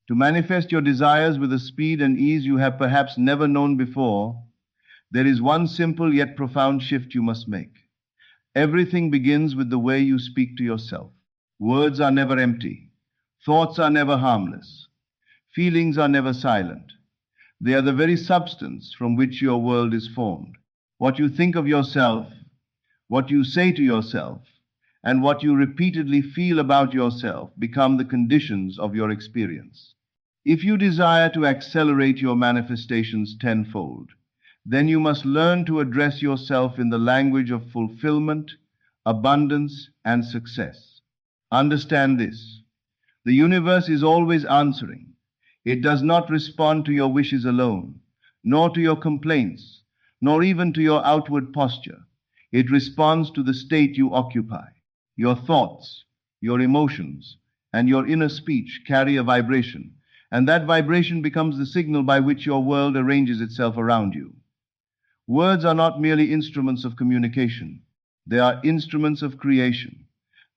To manifest your desires with a speed and ease you have perhaps never known before, there is one simple yet profound shift you must make. Everything begins with the way you speak to yourself. Words are never empty. Thoughts are never harmless. Feelings are never silent. They are the very substance from which your world is formed. What you think of yourself, what you say to yourself, and what you repeatedly feel about yourself become the conditions of your experience. If you desire to accelerate your manifestations tenfold, then you must learn to address yourself in the language of fulfillment, abundance, and success. Understand this. The universe is always answering. It does not respond to your wishes alone, nor to your complaints, nor even to your outward posture. It responds to the state you occupy. Your thoughts, your emotions, and your inner speech carry a vibration, and that vibration becomes the signal by which your world arranges itself around you. Words are not merely instruments of communication. They are instruments of creation.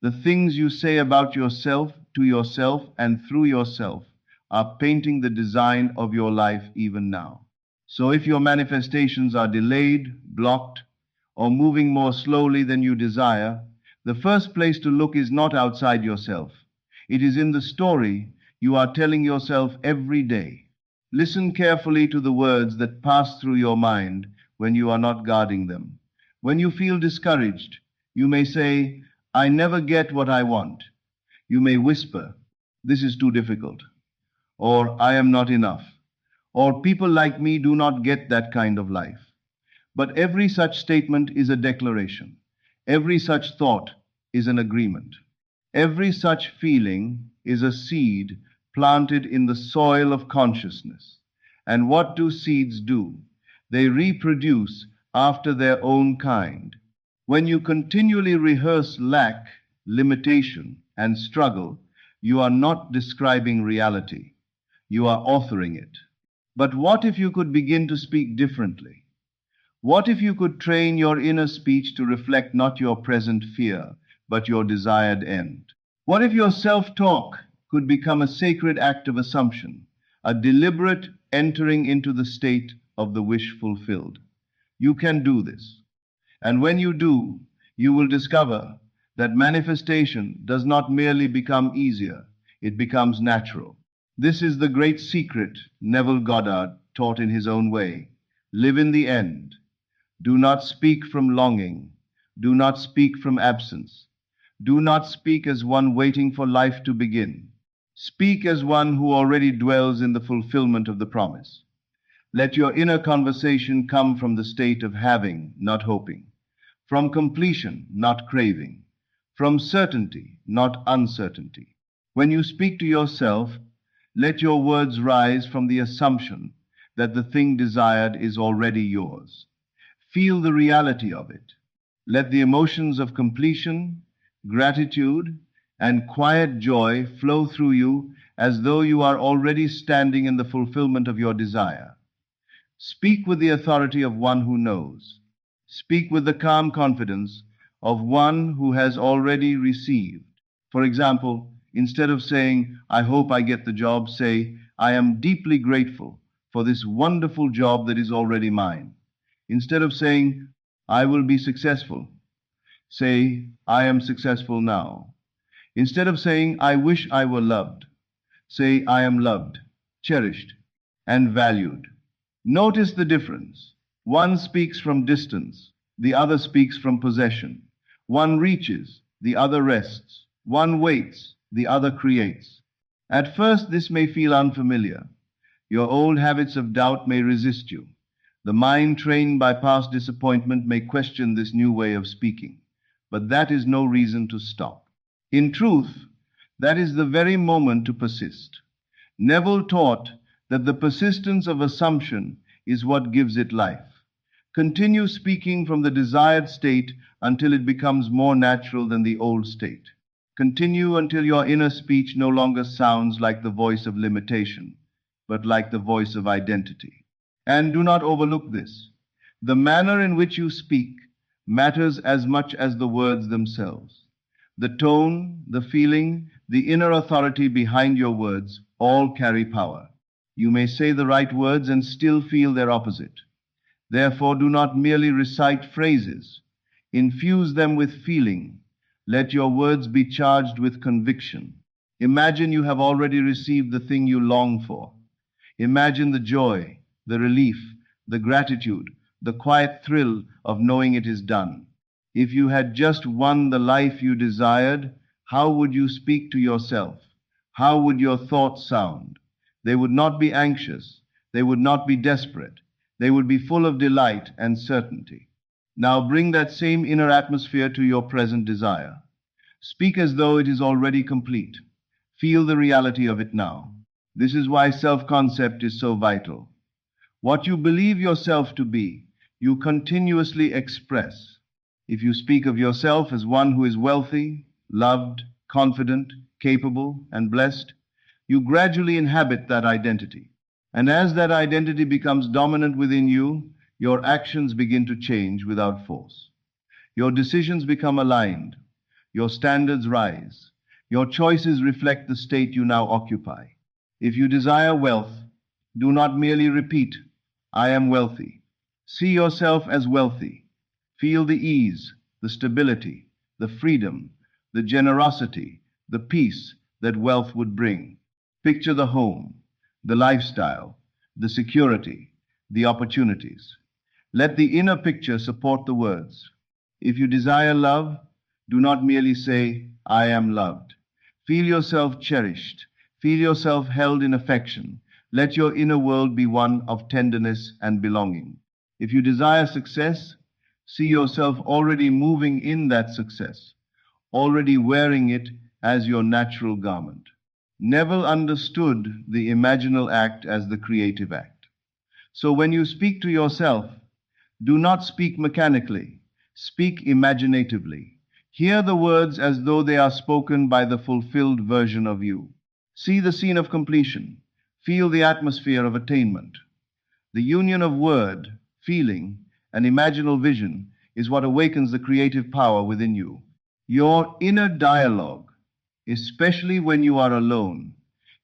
The things you say about yourself, to yourself, and through yourself are painting the design of your life even now. So if your manifestations are delayed, blocked, or moving more slowly than you desire, the first place to look is not outside yourself. It is in the story you are telling yourself every day. Listen carefully to the words that pass through your mind when you are not guarding them. When you feel discouraged, you may say, "I never get what I want." You may whisper, "This is too difficult," or "I am not enough," or "People like me do not get that kind of life." But every such statement is a declaration. Every such thought is an agreement. Every such feeling is a seed planted in the soil of consciousness. And what do seeds do? They reproduce after their own kind. When you continually rehearse lack, limitation, and struggle, you are not describing reality. You are authoring it. But what if you could begin to speak differently? What if you could train your inner speech to reflect not your present fear, but your desired end? What if your self-talk could become a sacred act of assumption, a deliberate entering into the state of the wish fulfilled? You can do this. And when you do, you will discover that manifestation does not merely become easier, it becomes natural. This is the great secret Neville Goddard taught in his own way. Live in the end. Do not speak from longing. Do not speak from absence. Do not speak as one waiting for life to begin. Speak as one who already dwells in the fulfillment of the promise. Let your inner conversation come from the state of having, not hoping, from completion, not craving, from certainty, not uncertainty. When you speak to yourself, let your words rise from the assumption that the thing desired is already yours. Feel the reality of it. Let the emotions of completion, gratitude, and quiet joy flow through you as though you are already standing in the fulfillment of your desire. Speak with the authority of one who knows. Speak with the calm confidence of one who has already received. For example, instead of saying, "I hope I get the job," say, "I am deeply grateful for this wonderful job that is already mine." Instead of saying, "I will be successful," say, "I am successful now." Instead of saying, "I wish I were loved," say, "I am loved, cherished, and valued." Notice the difference. One speaks from distance, the other speaks from possession. One reaches, the other rests. One waits, the other creates. At first, this may feel unfamiliar. Your old habits of doubt may resist you. The mind trained by past disappointment may question this new way of speaking. But that is no reason to stop. In truth, that is the very moment to persist. Neville taught that the persistence of assumption is what gives it life. Continue speaking from the desired state until it becomes more natural than the old state. Continue until your inner speech no longer sounds like the voice of limitation, but like the voice of identity. And do not overlook this. The manner in which you speak matters as much as the words themselves. The tone, the feeling, the inner authority behind your words All carry power. You may say the right words and still feel their opposite. Therefore, do not merely recite phrases. Infuse them with feeling. Let your words be charged with conviction. Imagine you have already received the thing you long for. Imagine the joy, the relief, the gratitude, the quiet thrill of knowing it is done. If you had just won the life you desired, how would you speak to yourself? How would your thoughts sound? They would not be anxious. They would not be desperate. They would be full of delight and certainty. Now bring that same inner atmosphere to your present desire. Speak as though it is already complete. Feel the reality of it now. This is why self-concept is so vital. What you believe yourself to be, you continuously express. If you speak of yourself as one who is wealthy, loved, confident, capable, and blessed, you gradually inhabit that identity. And as that identity becomes dominant within you, your actions begin to change without force. Your decisions become aligned. Your standards rise. Your choices reflect the state you now occupy. If you desire wealth, do not merely repeat, I am wealthy. See yourself as wealthy. Feel the ease, the stability, the freedom, the generosity, the peace that wealth would bring. Picture the home, the lifestyle, the security, the opportunities. Let the inner picture support the words. If you desire love, do not merely say, I am loved. Feel yourself cherished. Feel yourself held in affection. Let your inner world be one of tenderness and belonging. If you desire success, see yourself already moving in that success, already wearing it as your natural garment. Neville understood the imaginal act as the creative act. So when you speak to yourself, do not speak mechanically, speak imaginatively. Hear the words as though they are spoken by the fulfilled version of you. See the scene of completion. Feel the atmosphere of attainment. The union of word, feeling, and imaginal vision is what awakens the creative power within you. Your inner dialogue, especially when you are alone,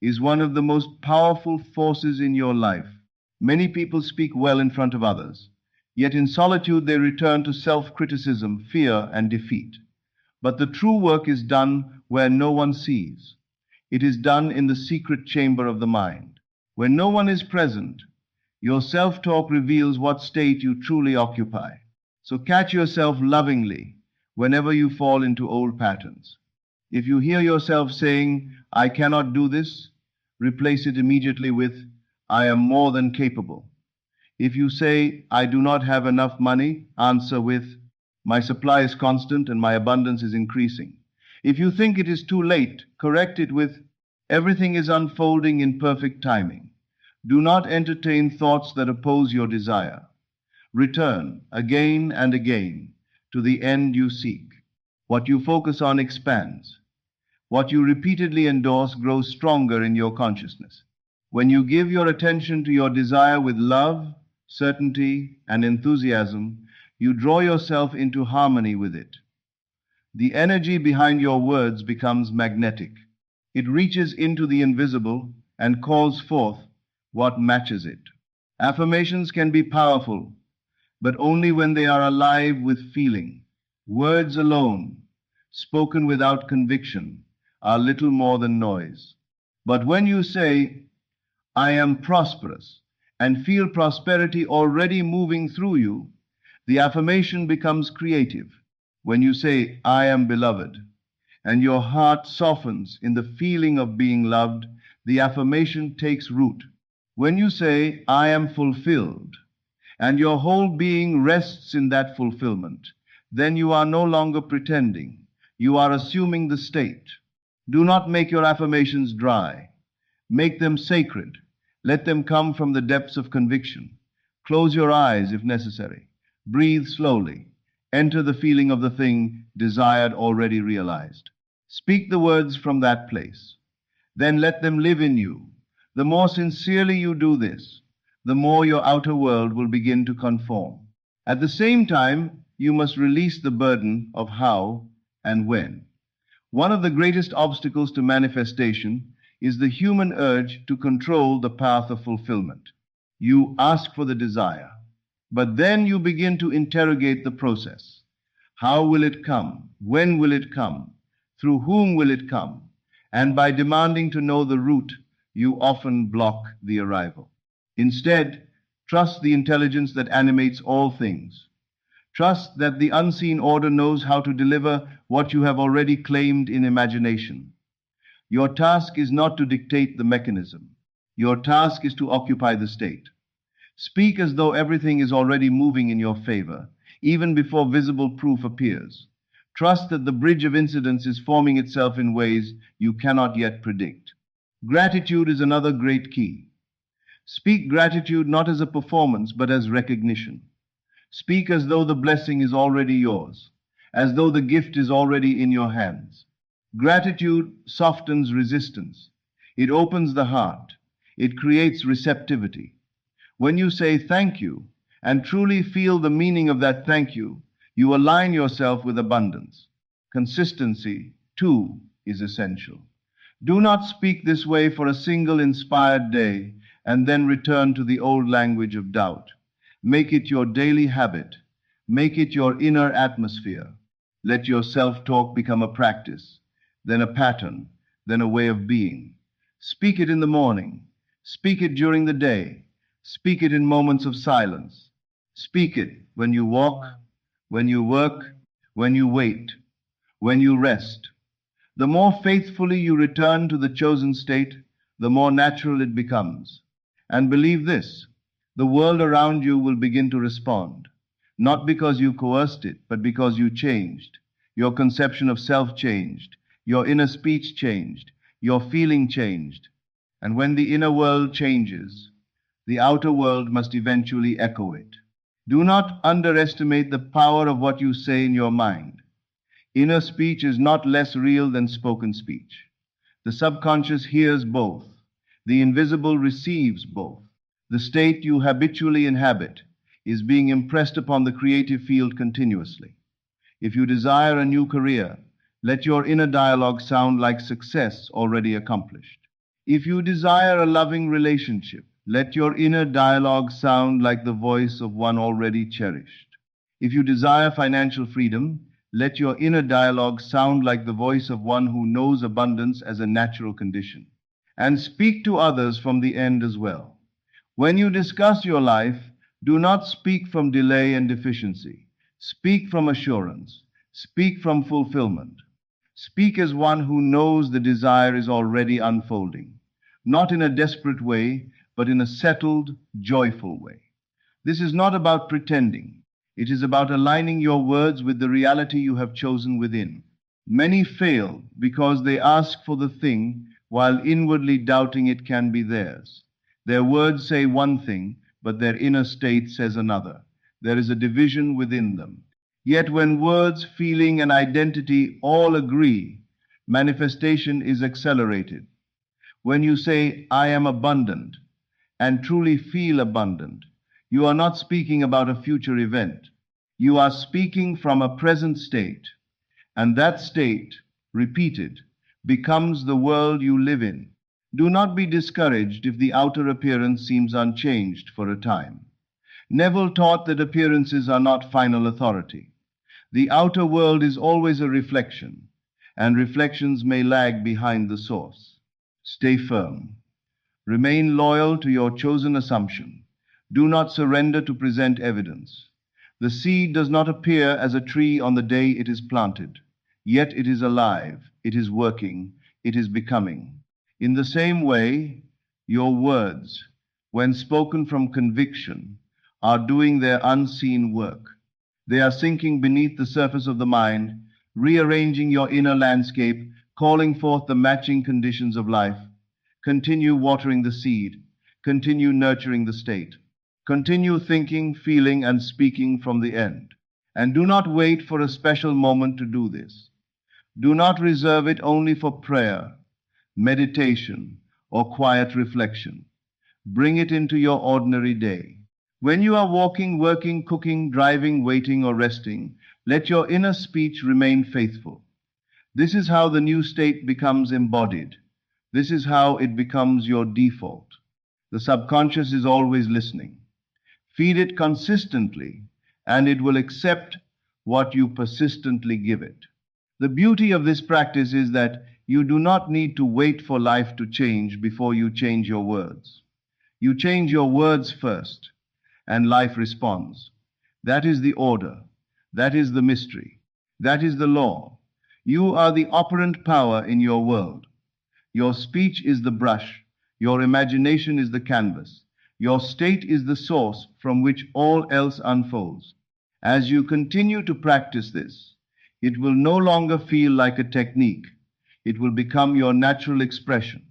is one of the most powerful forces in your life. Many people speak well in front of others, yet in solitude they return to self-criticism, fear, and defeat. But the true work is done where no one sees. It is done in the secret chamber of the mind. When no one is present, your self-talk reveals what state you truly occupy. So catch yourself lovingly whenever you fall into old patterns. If you hear yourself saying, I cannot do this, replace it immediately with, I am more than capable. If you say, I do not have enough money, answer with, my supply is constant and my abundance is increasing. If you think it is too late, correct it with, everything is unfolding in perfect timing. Do not entertain thoughts that oppose your desire. Return again and again to the end you seek. What you focus on expands. What you repeatedly endorse grows stronger in your consciousness. When you give your attention to your desire with love, certainty, and enthusiasm, you draw yourself into harmony with it. The energy behind your words becomes magnetic. It reaches into the invisible and calls forth what matches it. Affirmations can be powerful, but only when they are alive with feeling. Words alone, spoken without conviction, are little more than noise. But when you say, I am prosperous, and feel prosperity already moving through you, the affirmation becomes creative. When you say, I am beloved, and your heart softens in the feeling of being loved, the affirmation takes root. When you say, I am fulfilled, and your whole being rests in that fulfillment, then you are no longer pretending. You are assuming the state. Do not make your affirmations dry. Make them sacred. Let them come from the depths of conviction. Close your eyes if necessary. Breathe slowly. Enter the feeling of the thing desired already realized. Speak the words from that place. Then let them live in you. The more sincerely you do this, the more your outer world will begin to conform. At the same time, you must release the burden of how and when. One of the greatest obstacles to manifestation is the human urge to control the path of fulfillment. You ask for the desire, but then you begin to interrogate the process. How will it come? When will it come? Through whom will it come? And by demanding to know the route, you often block the arrival. Instead, trust the intelligence that animates all things. Trust that the unseen order knows how to deliver what you have already claimed in imagination. Your task is not to dictate the mechanism. Your task is to occupy the state. Speak as though everything is already moving in your favor, even before visible proof appears. Trust that the bridge of incidents is forming itself in ways you cannot yet predict. Gratitude is another great key. Speak gratitude not as a performance, but as recognition. Speak as though the blessing is already yours, as though the gift is already in your hands. Gratitude softens resistance. It opens the heart. It creates receptivity. When you say thank you and truly feel the meaning of that thank you, you align yourself with abundance. Consistency, too, is essential. Do not speak this way for a single inspired day and then return to the old language of doubt. Make it your daily habit. Make it your inner atmosphere. Let your self-talk become a practice, then a pattern, then a way of being. Speak it in the morning. Speak it during the day. Speak it in moments of silence. Speak it when you walk, when you work, when you wait, when you rest. The more faithfully you return to the chosen state, the more natural it becomes. And believe this, the world around you will begin to respond, not because you coerced it, but because you changed. Your conception of self changed, your inner speech changed, your feeling changed. And when the inner world changes, the outer world must eventually echo it. Do not underestimate the power of what you say in your mind. Inner speech is not less real than spoken speech. The subconscious hears both. The invisible receives both. The state you habitually inhabit is being impressed upon the creative field continuously. If you desire a new career, let your inner dialogue sound like success already accomplished. If you desire a loving relationship, let your inner dialogue sound like the voice of one already cherished. If you desire financial freedom, let your inner dialogue sound like the voice of one who knows abundance as a natural condition. And speak to others from the end as well. When you discuss your life, do not speak from delay and deficiency. Speak from assurance. Speak from fulfillment. Speak as one who knows the desire is already unfolding, not in a desperate way, but in a settled, joyful way. This is not about pretending. It is about aligning your words with the reality you have chosen within. Many fail because they ask for the thing while inwardly doubting it can be theirs. Their words say one thing, but their inner state says another. There is a division within them. Yet when words, feeling, and identity all agree, manifestation is accelerated. When you say, I am abundant, and truly feel abundant, you are not speaking about a future event. You are speaking from a present state, and that state, repeated, becomes the world you live in. Do not be discouraged if the outer appearance seems unchanged for a time. Neville taught that appearances are not final authority. The outer world is always a reflection, and reflections may lag behind the source. Stay firm. Remain loyal to your chosen assumption. Do not surrender to present evidence. The seed does not appear as a tree on the day it is planted, yet it is alive, it is working, it is becoming. In the same way, your words, when spoken from conviction, are doing their unseen work. They are sinking beneath the surface of the mind, rearranging your inner landscape, calling forth the matching conditions of life. Continue watering the seed. Continue nurturing the state. Continue thinking, feeling, and speaking from the end. And do not wait for a special moment to do this. Do not reserve it only for prayer, meditation, or quiet reflection. Bring it into your ordinary day. When you are walking, working, cooking, driving, waiting, or resting, let your inner speech remain faithful. This is how the new state becomes embodied. This is how it becomes your default. The subconscious is always listening. Feed it consistently, and it will accept what you persistently give it. The beauty of this practice is that you do not need to wait for life to change before you change your words. You change your words first, and life responds. That is the order. That is the mystery. That is the law. You are the operant power in your world. Your speech is the brush. Your imagination is the canvas. Your state is the source from which all else unfolds. As you continue to practice this, it will no longer feel like a technique. It will become your natural expression.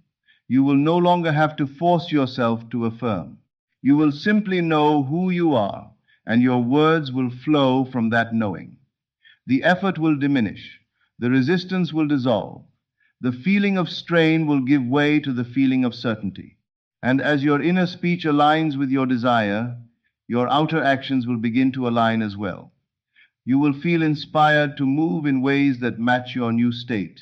You will no longer have to force yourself to affirm. You will simply know who you are, and your words will flow from that knowing. The effort will diminish. The resistance will dissolve. The feeling of strain will give way to the feeling of certainty. And as your inner speech aligns with your desire, your outer actions will begin to align as well. You will feel inspired to move in ways that match your new state.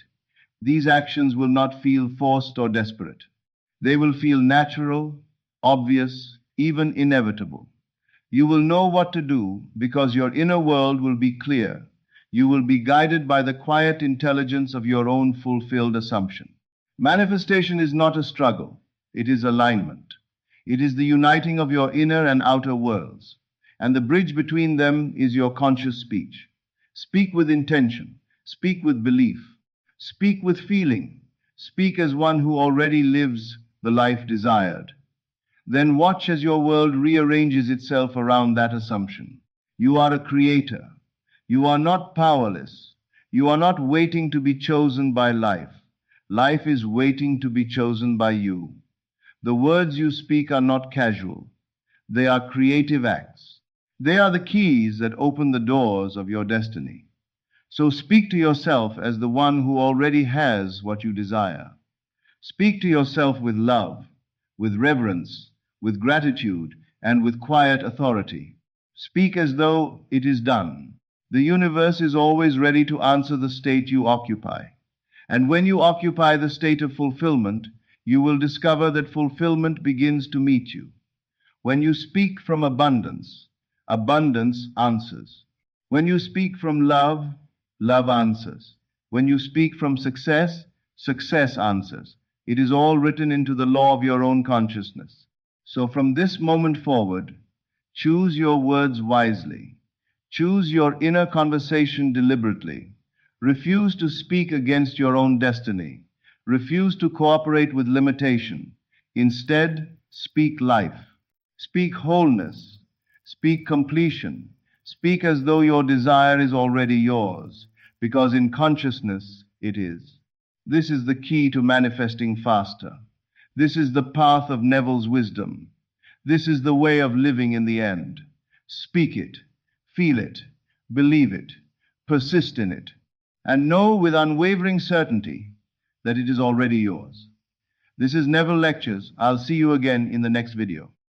These actions will not feel forced or desperate. They will feel natural, obvious, even inevitable. You will know what to do because your inner world will be clear. You will be guided by the quiet intelligence of your own fulfilled assumption. Manifestation is not a struggle. It is alignment. It is the uniting of your inner and outer worlds, and the bridge between them is your conscious speech. Speak with intention. Speak with belief. Speak with feeling. Speak as one who already lives the life desired. Then watch as your world rearranges itself around that assumption. You are a creator. You are not powerless. You are not waiting to be chosen by life. Life is waiting to be chosen by you. The words you speak are not casual. They are creative acts. They are the keys that open the doors of your destiny. So speak to yourself as the one who already has what you desire. Speak to yourself with love, with reverence, with gratitude, and with quiet authority. Speak as though it is done. The universe is always ready to answer the state you occupy. And when you occupy the state of fulfillment, you will discover that fulfillment begins to meet you. When you speak from abundance, abundance answers. When you speak from love, love answers. When you speak from success, success answers. It is all written into the law of your own consciousness. So from this moment forward, choose your words wisely. Choose your inner conversation deliberately. Refuse to speak against your own destiny. Refuse to cooperate with limitation. Instead, speak life. Speak wholeness. Speak completion. Speak as though your desire is already yours, because in consciousness it is. This is the key to manifesting faster. This is the path of Neville's wisdom. This is the way of living in the end. Speak it, feel it, believe it, persist in it, and know with unwavering certainty that it is already yours. This is Neville Lectures. I'll see you again in the next video.